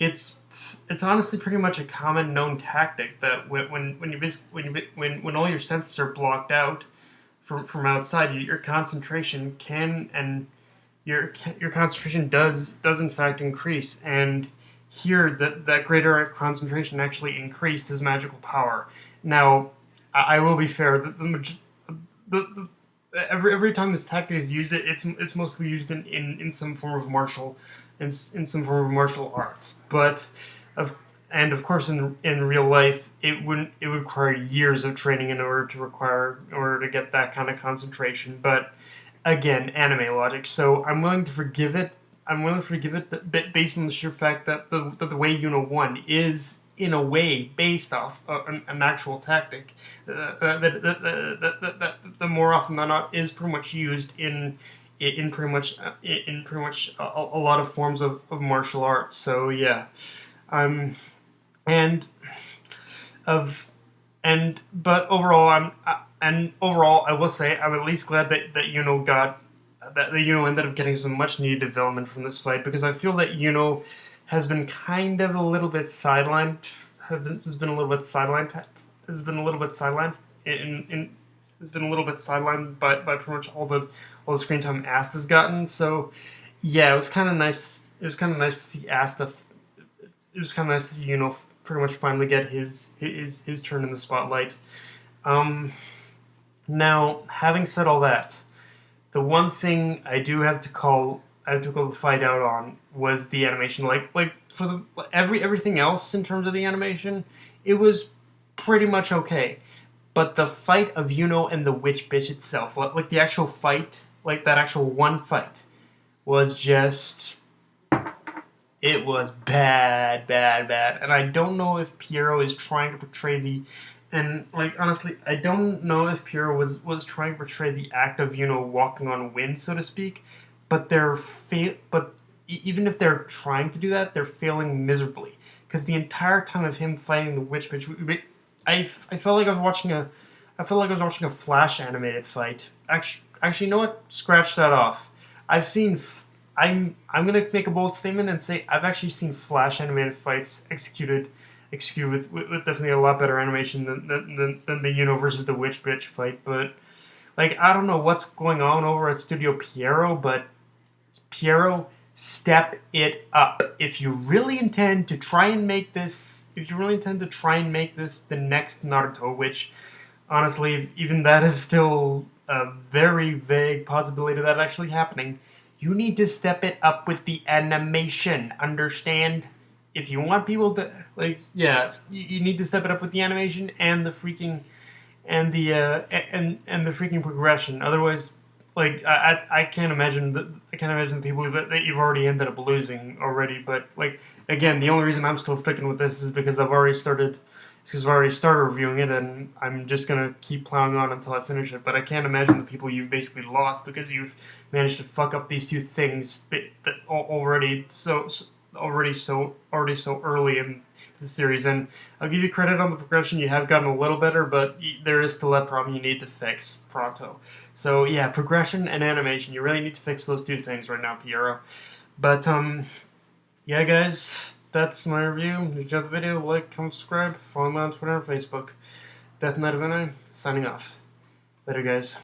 it's honestly pretty much a common known tactic that when all your senses are blocked out from outside, your concentration can and your concentration does in fact increase. And here that greater concentration actually increased his magical power. Now, I will be fair that the every time this tactic is used, it's mostly used in some form of in some form of martial arts. But of of course in real life it would require years of training in order to get that kind of concentration. But again, anime logic. So I'm willing to forgive it. I'm willing to forgive it based on the sheer fact that the way Yuno won is in a way based off an actual tactic that more often than not is pretty much used in pretty much a lot of forms of martial arts. So yeah, um, and of but overall overall I will say I'm at least glad that Yuno got that Yuno ended up getting some much needed development from this fight, because I feel that Yuno has been kind of a little bit sidelined. Has been a little bit sidelined. Has been a little bit sidelined in has been a little bit sidelined by pretty much all the screen time Asta has gotten. So yeah, it was kind of nice. It was kind of nice to see Asta. It was kind of nice to see pretty much finally get his turn in the spotlight. Now, having said all that, the one thing I have to call the fight out on was the animation. Like for the everything else in terms of the animation, it was pretty much okay. But the fight of Yuno and the witch bitch itself, like the actual fight, like that actual one fight, was just, it was bad, bad, bad. And I don't know if Piero is trying to portray and like honestly, I don't know if Piero was trying to portray the act of walking on wind, so to speak. But even if they're trying to do that, they're failing miserably. Because the entire time of him fighting the witch bitch, I felt like I felt like I was watching a Flash animated fight. Actually, you know what? Scratch that off. I've seen. I'm gonna make a bold statement and say I've actually seen Flash animated fights executed with definitely a lot better animation than the versus the witch bitch fight. But like, I don't know what's going on over at Studio Piero, but Piero, step it up. If you really intend to try and make this, the next Naruto, which honestly, even that is still a very vague possibility of that actually happening, you need to step it up with the animation. Understand? If you want people to you need to step it up with the animation and the freaking and the freaking progression. Otherwise, like I can't imagine the people that you've already ended up losing already. But like again, the only reason I'm still sticking with this is because I've already started reviewing it, and I'm just gonna keep plowing on until I finish it. But I can't imagine the people you've basically lost because you've managed to fuck up these two things that already so early in the series. And I'll give you credit on the progression. You have gotten a little better, but there is still that problem you need to fix pronto. So yeah, progression and animation. You really need to fix those two things right now, Piero. But yeah, guys, that's my review. If you enjoyed the video, like, comment, subscribe, follow me on Twitter and Facebook. Death Knight of NI, signing off. Later, guys.